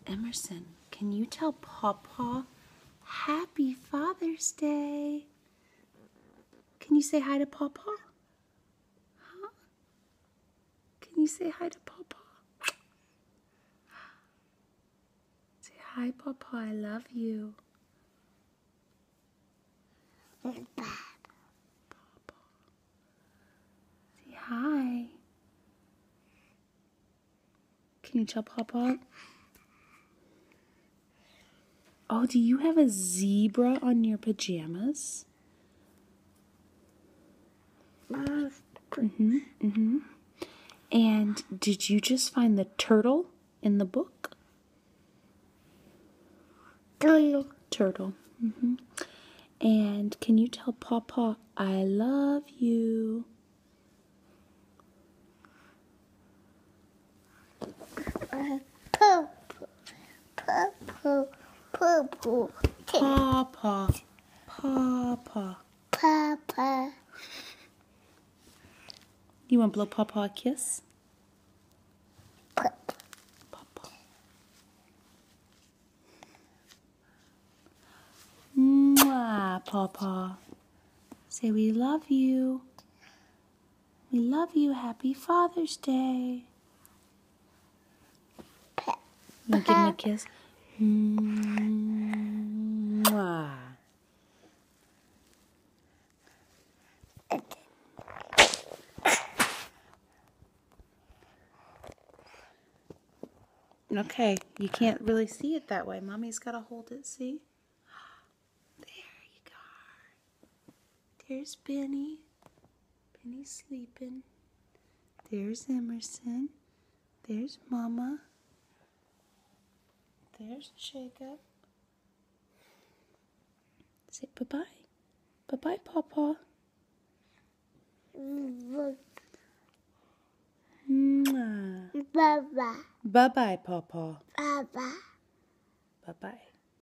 Emerson, can you tell Pawpaw Happy Father's Day? Can you say hi to Pawpaw? Huh? Can you say hi to Pawpaw? Say hi, Pawpaw, I love you. Pawpaw. Say hi. Can you tell Pawpaw? Oh, do you have a zebra on your pajamas? And did you just find the turtle in the book? Turtle. And can you tell Pawpaw, I love you? Purple. Pawpaw. Pawpaw. Papa. You want to blow Pawpaw a kiss? Pawpaw. Mwah, Pawpaw. Say we love you. We love you. Happy Father's Day. You want to give him a kiss? Mwah. Okay, you can't really see it that way. Mommy's got to hold it, see? There you go. There's Benny. Benny's sleeping. There's Emerson. There's Mama. There's Jacob. Say bye-bye. Bye-bye, Pawpaw. Mwah. Baba. Bye-bye, Pawpaw. Baba. Bye-bye.